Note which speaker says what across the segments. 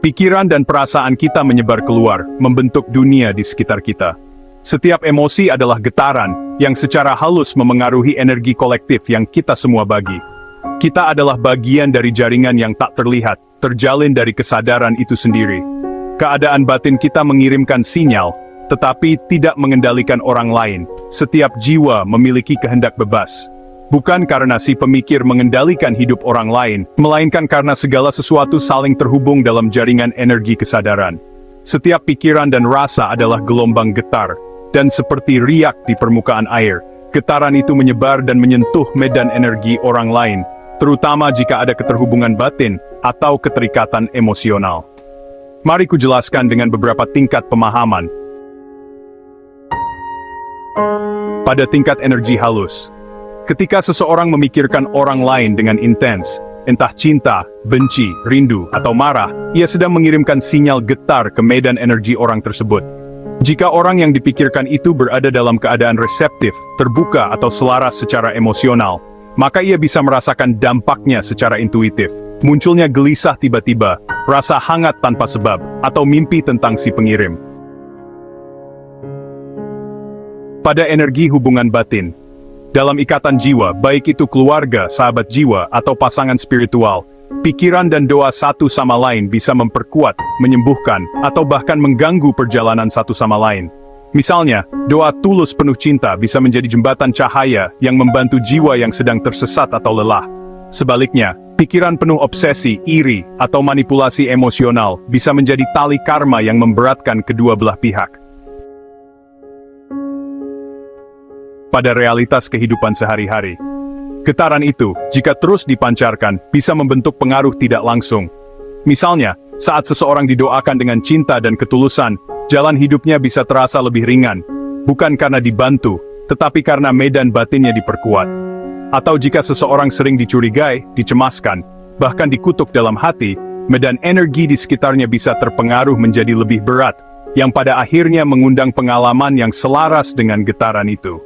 Speaker 1: Pikiran dan perasaan kita menyebar keluar, membentuk dunia di sekitar kita. Setiap emosi adalah getaran, yang secara halus memengaruhi energi kolektif yang kita semua bagi. Kita adalah bagian dari jaringan yang tak terlihat, terjalin dari kesadaran itu sendiri. Keadaan batin kita mengirimkan sinyal, tetapi tidak mengendalikan orang lain. Setiap jiwa memiliki kehendak bebas. Bukan karena si pemikir mengendalikan hidup orang lain, melainkan karena segala sesuatu saling terhubung dalam jaringan energi kesadaran. Setiap pikiran dan rasa adalah gelombang getar, dan seperti riak di permukaan air, getaran itu menyebar dan menyentuh medan energi orang lain, terutama jika ada keterhubungan batin atau keterikatan emosional. Mari kujelaskan dengan beberapa tingkat pemahaman. Pada tingkat energi halus, ketika seseorang memikirkan orang lain dengan intens, entah cinta, benci, rindu, atau marah, ia sedang mengirimkan sinyal getar ke medan energi orang tersebut. Jika orang yang dipikirkan itu berada dalam keadaan reseptif, terbuka, atau selaras secara emosional, maka ia bisa merasakan dampaknya secara intuitif. Munculnya gelisah tiba-tiba, rasa hangat tanpa sebab, atau mimpi tentang si pengirim. Pada energi hubungan batin, dalam ikatan jiwa, baik itu keluarga, sahabat jiwa, atau pasangan spiritual, pikiran dan doa satu sama lain bisa memperkuat, menyembuhkan, atau bahkan mengganggu perjalanan satu sama lain. Misalnya, doa tulus penuh cinta bisa menjadi jembatan cahaya yang membantu jiwa yang sedang tersesat atau lelah. Sebaliknya, pikiran penuh obsesi, iri, atau manipulasi emosional bisa menjadi tali karma yang memberatkan kedua belah pihak. Pada realitas kehidupan sehari-hari, getaran itu, jika terus dipancarkan, bisa membentuk pengaruh tidak langsung. Misalnya, saat seseorang didoakan dengan cinta dan ketulusan, jalan hidupnya bisa terasa lebih ringan, bukan karena dibantu, tetapi karena medan batinnya diperkuat. Atau jika seseorang sering dicurigai, dicemaskan, bahkan dikutuk dalam hati, medan energi di sekitarnya bisa terpengaruh menjadi lebih berat, yang pada akhirnya mengundang pengalaman yang selaras dengan getaran itu.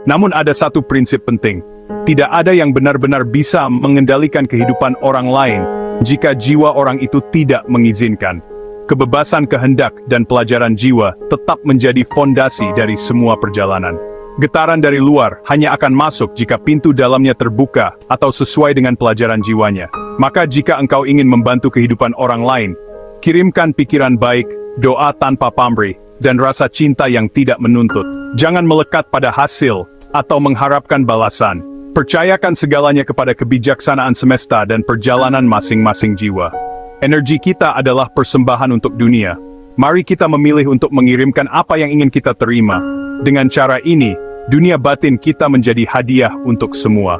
Speaker 1: Namun ada satu prinsip penting, tidak ada yang benar-benar bisa mengendalikan kehidupan orang lain jika jiwa orang itu tidak mengizinkan. Kebebasan kehendak dan pelajaran jiwa tetap menjadi fondasi dari semua perjalanan. Getaran dari luar hanya akan masuk jika pintu dalamnya terbuka atau sesuai dengan pelajaran jiwanya. Maka jika engkau ingin membantu kehidupan orang lain, kirimkan pikiran baik, doa tanpa pamrih, dan rasa cinta yang tidak menuntut. Jangan melekat pada hasil atau mengharapkan balasan. Percayakan segalanya kepada kebijaksanaan semesta dan perjalanan masing-masing jiwa. Energi kita adalah persembahan untuk dunia. Mari kita memilih untuk mengirimkan apa yang ingin kita terima. Dengan cara ini, dunia batin kita menjadi hadiah untuk semua.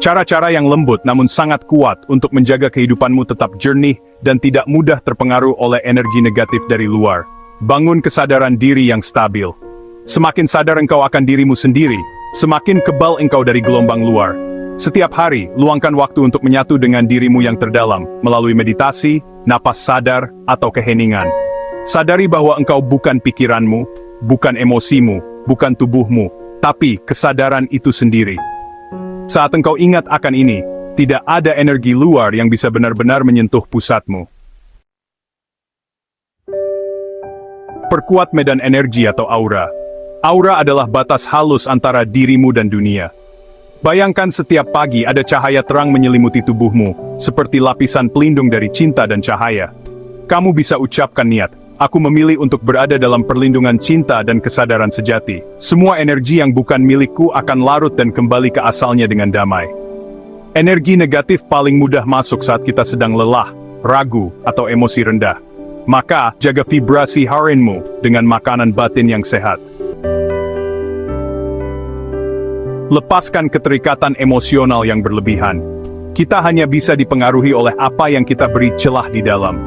Speaker 1: Cara-cara yang lembut namun sangat kuat untuk menjaga kehidupanmu tetap jernih dan tidak mudah terpengaruh oleh energi negatif dari luar. Bangun kesadaran diri yang stabil. Semakin sadar engkau akan dirimu sendiri, semakin kebal engkau dari gelombang luar. Setiap hari, luangkan waktu untuk menyatu dengan dirimu yang terdalam, melalui meditasi, napas sadar, atau keheningan. Sadari bahwa engkau bukan pikiranmu, bukan emosimu, bukan tubuhmu, tapi kesadaran itu sendiri. Saat engkau ingat akan ini, tidak ada energi luar yang bisa benar-benar menyentuh pusatmu. Perkuat medan energi atau aura. Aura adalah batas halus antara dirimu dan dunia. Bayangkan setiap pagi ada cahaya terang menyelimuti tubuhmu, seperti lapisan pelindung dari cinta dan cahaya. Kamu bisa ucapkan niat, aku memilih untuk berada dalam perlindungan cinta dan kesadaran sejati. Semua energi yang bukan milikku akan larut dan kembali ke asalnya dengan damai. Energi negatif paling mudah masuk saat kita sedang lelah, ragu, atau emosi rendah. Maka, jaga vibrasi harimu dengan makanan batin yang sehat. Lepaskan keterikatan emosional yang berlebihan. Kita hanya bisa dipengaruhi oleh apa yang kita beri celah di dalam.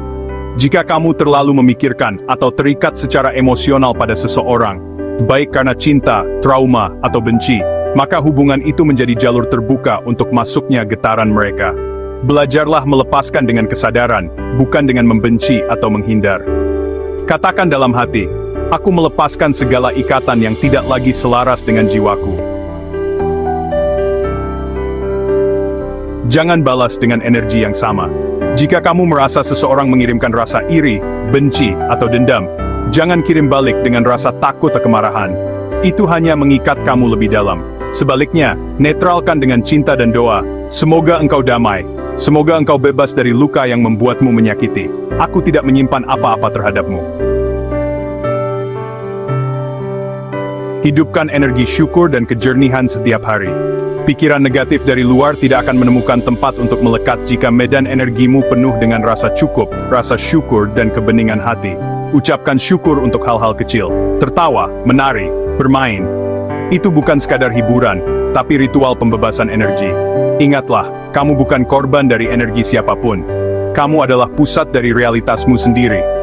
Speaker 1: Jika kamu terlalu memikirkan atau terikat secara emosional pada seseorang, baik karena cinta, trauma, atau benci, maka hubungan itu menjadi jalur terbuka untuk masuknya getaran mereka. Belajarlah melepaskan dengan kesadaran, bukan dengan membenci atau menghindar. Katakan dalam hati, aku melepaskan segala ikatan yang tidak lagi selaras dengan jiwaku. Jangan balas dengan energi yang sama. Jika kamu merasa seseorang mengirimkan rasa iri, benci, atau dendam, jangan kirim balik dengan rasa takut atau kemarahan. Itu hanya mengikat kamu lebih dalam. Sebaliknya, netralkan dengan cinta dan doa. Semoga engkau damai. Semoga engkau bebas dari luka yang membuatmu menyakiti. Aku tidak menyimpan apa-apa terhadapmu. Hidupkan energi syukur dan kejernihan setiap hari. Pikiran negatif dari luar tidak akan menemukan tempat untuk melekat jika medan energimu penuh dengan rasa cukup, rasa syukur, dan kebeningan hati. Ucapkan syukur untuk hal-hal kecil. Tertawa, menari, bermain. Itu bukan sekadar hiburan, tapi ritual pembebasan energi. Ingatlah, kamu bukan korban dari energi siapapun. Kamu adalah pusat dari realitasmu sendiri.